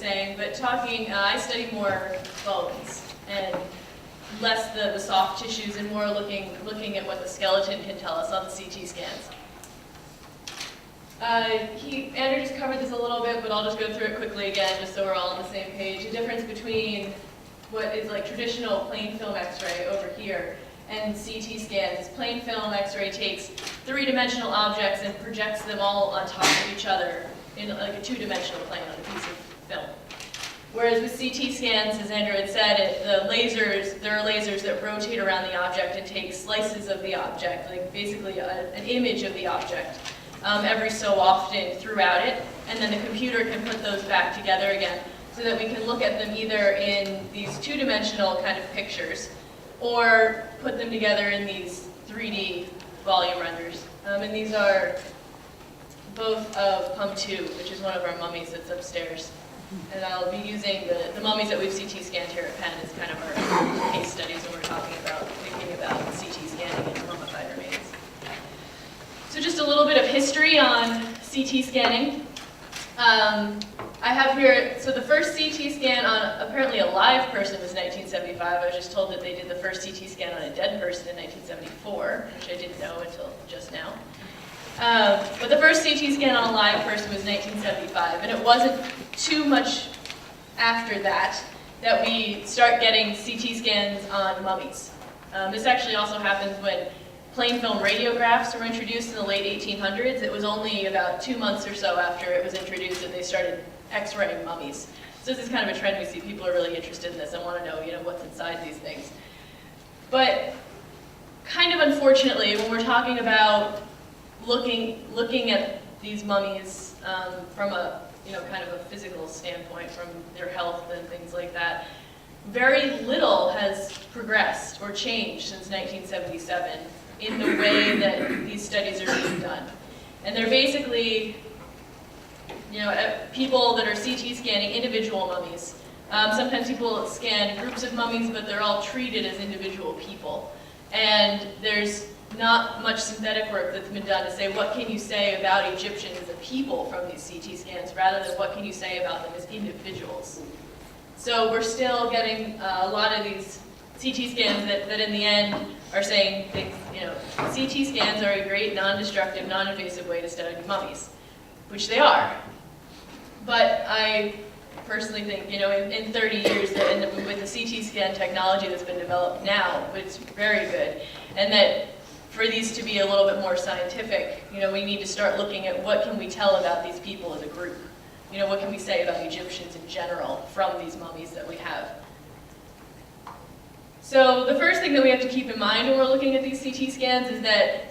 saying, but I study more bones and less the soft tissues and more looking at what the skeleton can tell us on the CT scans. Andrew just covered this a little bit, but I'll just go through it quickly again, just so we're all on the same page. The difference between what is like traditional plain film X-ray over here and CT scans is plain film X-ray takes three-dimensional objects and projects them all on top of each other in like a two-dimensional plane on a piece of film. Whereas with CT scans, as Andrew had said, there are lasers that rotate around the object and take slices of the object, like basically an image of the object. Every so often throughout it, and then the computer can put those back together again so that we can look at them either in these two-dimensional kind of pictures or put them together in these 3D volume renders. And these are both of Pum 2, which is one of our mummies that's upstairs. And I'll be using the mummies that we've CT scanned here at Penn as kind of our case studies when we're thinking about CT scanning and mummified remains. So just a little bit of history on CT scanning. I have here, so the first CT scan on apparently a live person was 1975. I was just told that they did the first CT scan on a dead person in 1974, which I didn't know until just now. But the first CT scan on a live person was 1975, and it wasn't too much after that we start getting CT scans on mummies. This actually also happens when plain film radiographs were introduced in the late 1800s. It was only about 2 months or so after it was introduced that they started X-raying mummies. So this is kind of a trend we see. People are really interested in this and want to know, what's inside these things. But kind of unfortunately, when we're talking about looking at these mummies from a kind of a physical standpoint, from their health and things like that, very little has progressed or changed since 1977 in the way that these studies are being done. And they're basically, people that are CT scanning individual mummies. Sometimes people scan groups of mummies, but they're all treated as individual people. And there's not much synthetic work that's been done to say what can you say about Egyptians as a people from these CT scans, rather than what can you say about them as individuals. So we're still getting a lot of these CT scans that in the end are saying things, CT scans are a great non-destructive, non-invasive way to study mummies, which they are. But I personally think, in 30 years, that with the CT scan technology that's been developed now, it's very good, and that for these to be a little bit more scientific, we need to start looking at what can we tell about these people as a group. What can we say about Egyptians in general from these mummies that we have? So the first thing that we have to keep in mind when we're looking at these CT scans is that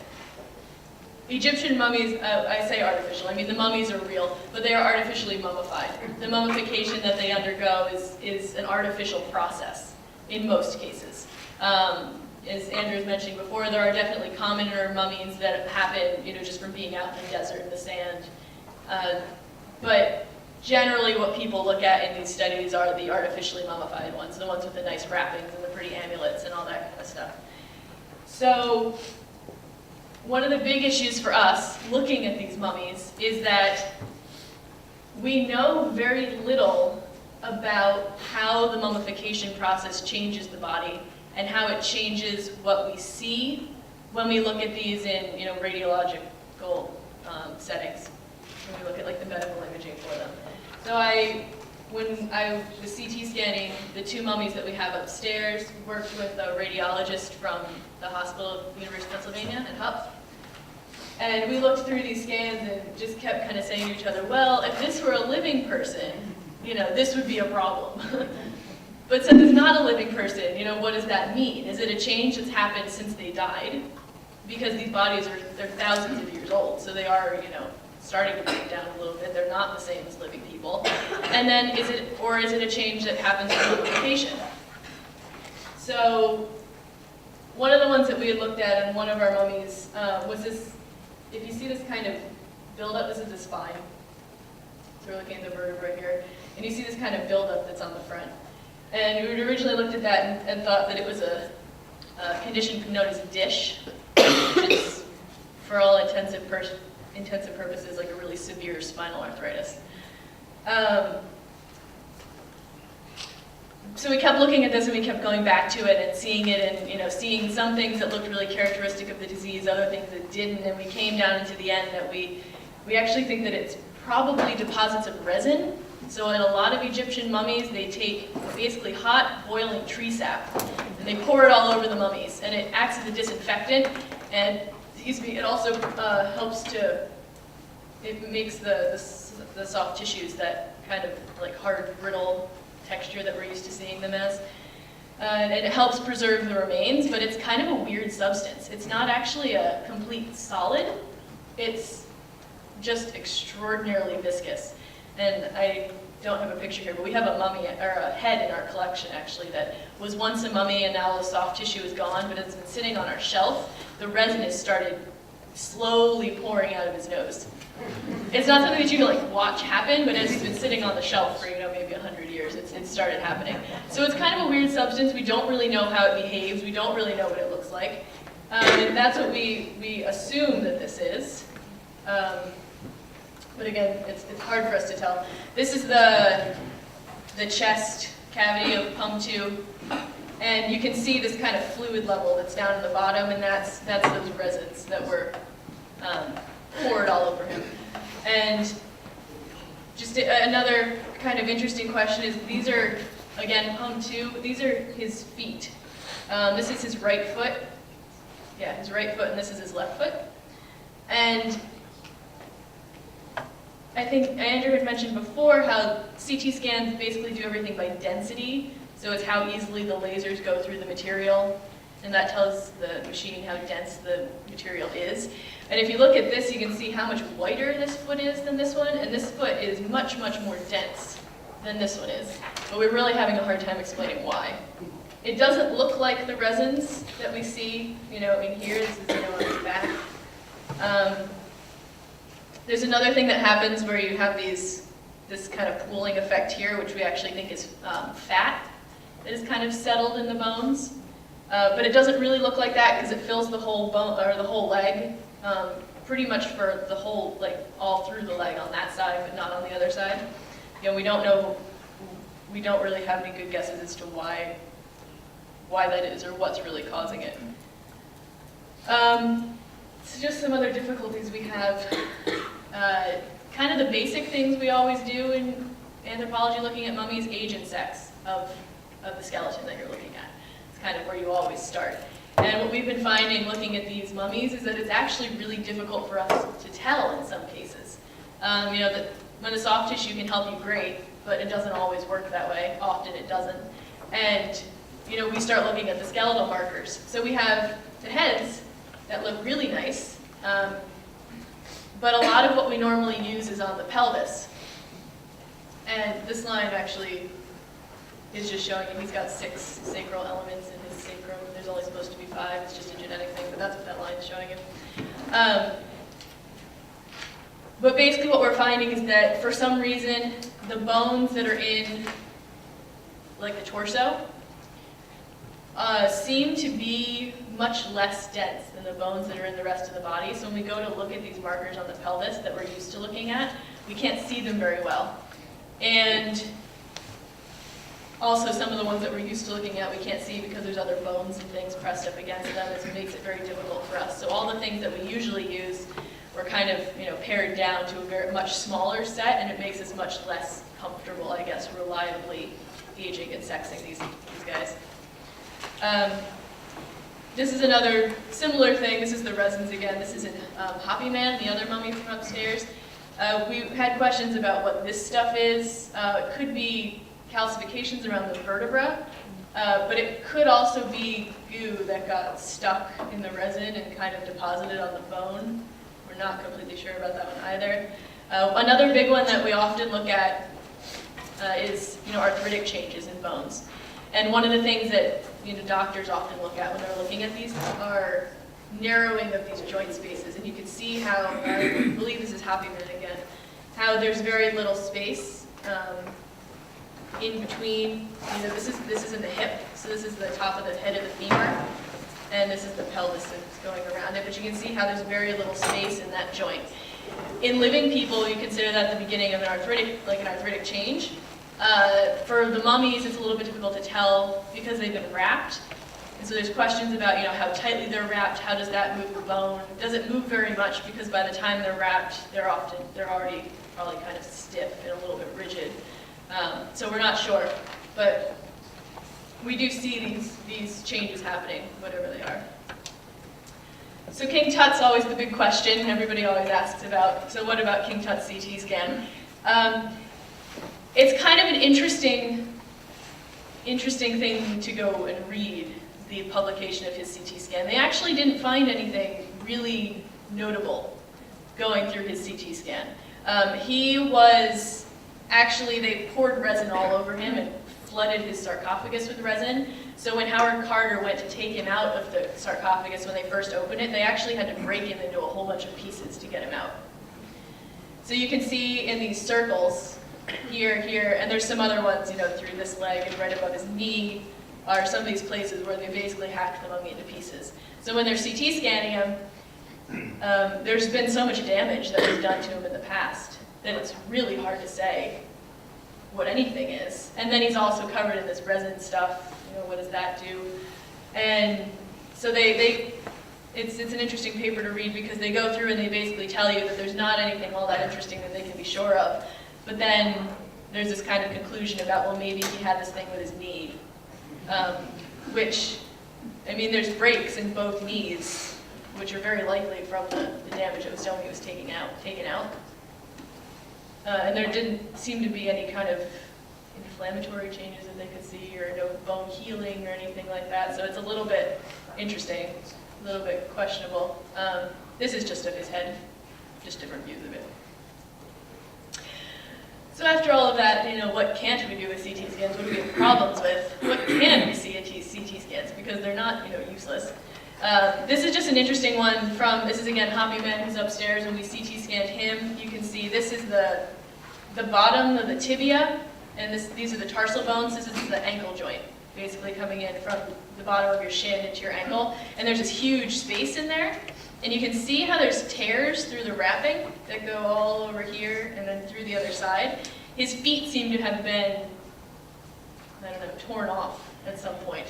Egyptian mummies, I say artificial, I mean the mummies are real, but they are artificially mummified. The mummification that they undergo is an artificial process in most cases. As Andrew was mentioning before, there are definitely commoner mummies that happen, just from being out in the desert in the sand. But generally what people look at in these studies are the artificially mummified ones, the ones with the nice wrappings and the pretty amulets and all that kind of stuff. So one of the big issues for us looking at these mummies is that we know very little about how the mummification process changes the body and how it changes what we see when we look at these in radiological settings, when we look at like the medical imaging for them. So when I was CT scanning the two mummies that we have upstairs, worked with a radiologist from the hospital at the University of Pennsylvania at HUP. And we looked through these scans and just kept kind of saying to each other, well, if this were a living person, this would be a problem. But since it's not a living person, what does that mean? Is it a change that's happened since they died? Because these bodies they're thousands of years old, so they are, starting to break down a little bit. They're not the same as living people. And then is it a change that happens with mummification? So one of the ones that we had looked at in one of our mummies was this, if you see this kind of buildup, this is the spine. So we're looking at the vertebra here. And you see this kind of buildup that's on the front. And we had originally looked at that and thought that it was a condition known as DISH, which is, for all intensive purposes, like a really severe spinal arthritis. So we kept looking at this and we kept going back to it and seeing it and seeing some things that looked really characteristic of the disease, other things that didn't, and we came down into the end that we actually think that it's probably deposits of resin. So in a lot of Egyptian mummies, they take basically hot boiling tree sap and they pour it all over the mummies, and it acts as a disinfectant, and it also helps to, it makes the soft tissues, that kind of like hard, brittle texture that we're used to seeing them as. And it helps preserve the remains, but it's kind of a weird substance. It's not actually a complete solid. It's just extraordinarily viscous. And I don't have a picture here, but we have a mummy, or a head in our collection actually, that was once a mummy and now the soft tissue is gone, but it's been sitting on our shelf. The resin has started slowly pouring out of his nose. It's not something that you can like watch happen, but as he's been sitting on the shelf for maybe 100 years, it's started happening. So it's kind of a weird substance. We don't really know how it behaves. We don't really know what it looks like. And that's what we assume that this is. But again, it's hard for us to tell. This is the chest cavity of Pum 2. And you can see this kind of fluid level that's down in the bottom, and that's those resins that were poured all over him. And just another kind of interesting question is, these are, again, Pum 2, these are his feet. This is his right foot. Yeah, his right foot, and this is his left foot. And I think Andrew had mentioned before how CT scans basically do everything by density. So it's how easily the lasers go through the material, and that tells the machine how dense the material is. And if you look at this, you can see how much whiter this foot is than this one, and this foot is much, much more dense than this one is. But we're really having a hard time explaining why. It doesn't look like the resins that we see, in here. This is, on the back. There's another thing that happens where you have this kind of pooling effect here, which we actually think is fat that is kind of settled in the bones. But it doesn't really look like that because it fills the whole bone, or the whole leg, pretty much for the whole, all through the leg on that side, but not on the other side. We don't know, we don't really have any good guesses as to why that is or what's really causing it. So just some other difficulties we have. Kind of the basic things we always do in anthropology looking at mummies, age and sex of the skeleton that you're looking at. It's kind of where you always start. And what we've been finding looking at these mummies is that it's actually really difficult for us to tell in some cases. That when the soft tissue can help you, great, but it doesn't always work that way. Often it doesn't. And we start looking at the skeletal markers. So we have the heads that look really nice, but a lot of what we normally use is on the pelvis. And this line actually is just showing you he's got 6 sacral elements in his sacrum. There's only supposed to be 5. It's just a genetic thing, but that's what that line is showing you. But basically what we're finding is that for some reason, the bones that are in the torso seem to be much less dense than the bones that are in the rest of the body. So when we go to look at these markers on the pelvis that we're used to looking at, we can't see them very well. And also some of the ones that we're used to looking at we can't see because there's other bones and things pressed up against them. It makes it very difficult for us. So all the things that we usually use, we're kind of pared down to a very much smaller set, and it makes us much less comfortable, I guess, reliably aging and sexing these guys. This is another similar thing. This is the resins again. This is in Hoppy Man, the other mummy from upstairs. We had questions about what this stuff is. It could be calcifications around the vertebra, but it could also be goo that got stuck in the resin and kind of deposited on the bone. We're not completely sure about that one either. Another big one that we often look at is arthritic changes in bones. And one of the things that doctors often look at when they're looking at these are narrowing of these joint spaces. And you can see how, I believe this is Happy Man again, how there's very little space in between. This is in the hip, so this is the top of the head of the femur, and this is the pelvis that's going around it. But you can see how there's very little space in that joint. In living people, you consider that the beginning of an arthritic change. For the mummies, it's a little bit difficult to tell because they've been wrapped. And so there's questions about, how tightly they're wrapped, how does that move the bone? Does it move very much? Because by the time they're wrapped, they're already probably kind of stiff and a little bit rigid. So we're not sure, but we do see these changes happening, whatever they are. So King Tut's always the big question everybody always asks about. So what about King Tut's CT scan? It's kind of an interesting thing to go and read the publication of his CT scan. They actually didn't find anything really notable going through his CT scan. They poured resin all over him and flooded his sarcophagus with resin. So when Howard Carter went to take him out of the sarcophagus when they first opened it, they actually had to break him into a whole bunch of pieces to get him out. So you can see in these circles, here, and there's some other ones, through this leg and right above his knee are some of these places where they basically hacked the mummy into pieces. So when they're CT scanning him, there's been so much damage that was done to him in the past that it's really hard to say what anything is. And then he's also covered in this resin stuff. What does that do? And so it's an interesting paper to read because they go through and they basically tell you that there's not anything all that interesting that they can be sure of. But then there's this kind of conclusion about, well, maybe he had this thing with his knee, there's breaks in both knees, which are very likely from the damage that he was taken out. And there didn't seem to be any kind of inflammatory changes that they could see, or no bone healing or anything like that. So it's a little bit interesting, a little bit questionable. This is just of his head, just different views of it. So after all of that, what can't we do with CT scans? What do we have problems with? What can we see at CT scans? Because they're not, useless. This is just an interesting one this is again Hoppy Man who's upstairs. When we CT scanned him, you can see this is the bottom of the tibia, and these are the tarsal bones. This is the ankle joint, basically coming in from the bottom of your shin into your ankle. And there's this huge space in there. And you can see how there's tears through the wrapping that go all over here and then through the other side. His feet seem to have been, torn off at some point.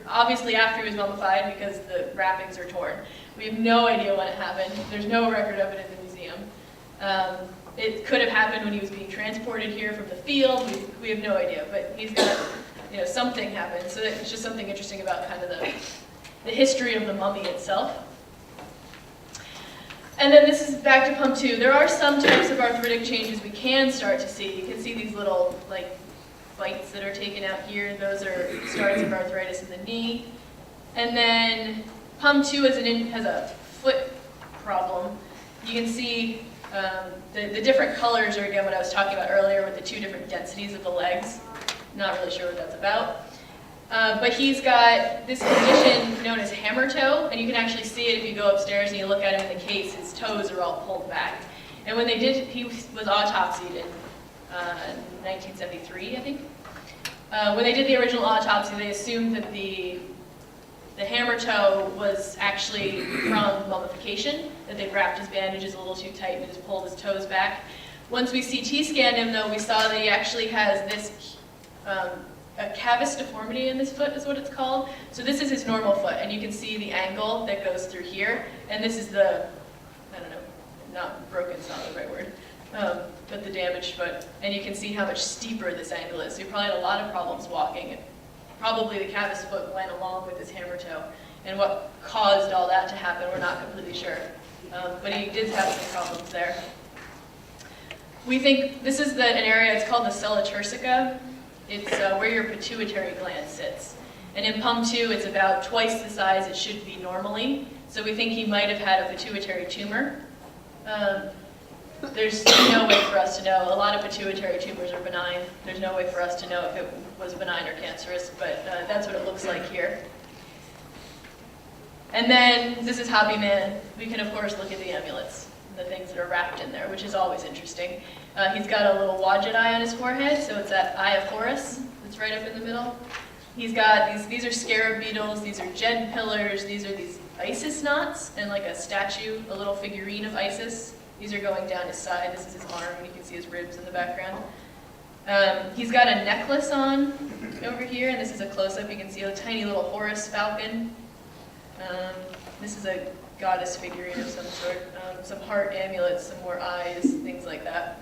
Obviously after he was mummified, because the wrappings are torn. We have no idea when it happened. There's no record of it in the museum. It could have happened when he was being transported here from the field. We have no idea, but he's got, something happened. So it's just something interesting about kind of the history of the mummy itself. And then this is back to pump 2. There are some types of arthritic changes we can start to see. You can see these little bites that are taken out here. Those are starts of arthritis in the knee. And then pump 2 has a foot problem. You can see the different colors are, again, what I was talking about earlier with the 2 different densities of the legs. Not really sure what that's about. But he's got this condition known as hammer toe, and you can actually see it if you go upstairs and you look at him in the case. His toes are all pulled back. And when he was autopsied in 1973, I think. When they did the original autopsy, they assumed that the hammer toe was actually from mummification, that they wrapped his bandages a little too tight and just pulled his toes back. Once we CT scanned him, though, we saw that he actually has this a cavus deformity in this foot is what it's called. So this is his normal foot, and you can see the angle that goes through here. And this is not broken, it's not the right word, but the damaged foot. And you can see how much steeper this angle is. So he probably had a lot of problems walking. Probably the cavus foot went along with his hammer toe. And what caused all that to happen, we're not completely sure. But he did have some problems there. We think this is an area, it's called the sella turcica. It's where your pituitary gland sits. And in pump 2, it's about twice the size it should be normally. So we think he might have had a pituitary tumor. There's no way for us to know. A lot of pituitary tumors are benign. There's no way for us to know if it was benign or cancerous, but that's what it looks like here. And then this is Hobby Man. We can, of course, look at the amulets and the things that are wrapped in there, which is always interesting. He's got a little wadjet eye on his forehead, so it's that eye of Horus that's right up in the middle. He's got these are scarab beetles, these are jed pillars, these are these Isis knots, and like a statue, a little figurine of Isis. These are going down his side. This is his arm, and you can see his ribs in the background. He's got a necklace on over here, and this is a close-up. You can see a tiny little Horus falcon. This is a goddess figurine of some sort. Some heart amulets, some more eyes, things like that.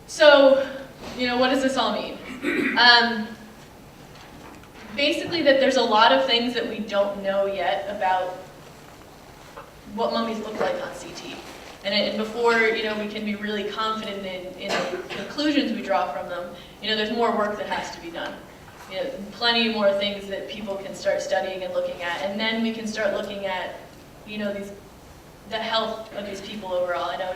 So, what does this all mean? Basically that there's a lot of things that we don't know yet about what mummies look like on CT. And before, we can be really confident in the conclusions we draw from them, there's more work that has to be done. Plenty more things that people can start studying and looking at, and then we can start looking at, the health of these people overall. I know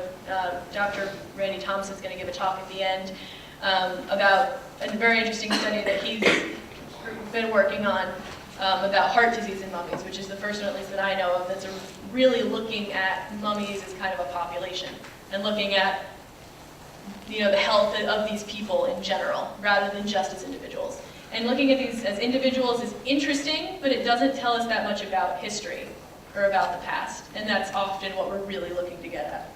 Dr. Randy Thompson is going to give a talk at the end about a very interesting study that he's been working on about heart disease in mummies, which is the first one, at least that I know of, that's really looking at mummies as kind of a population and looking at the health of these people in general, rather than just as individuals. And looking at these as individuals is interesting, but it doesn't tell us that much about history or about the past, and that's often what we're really looking to get at.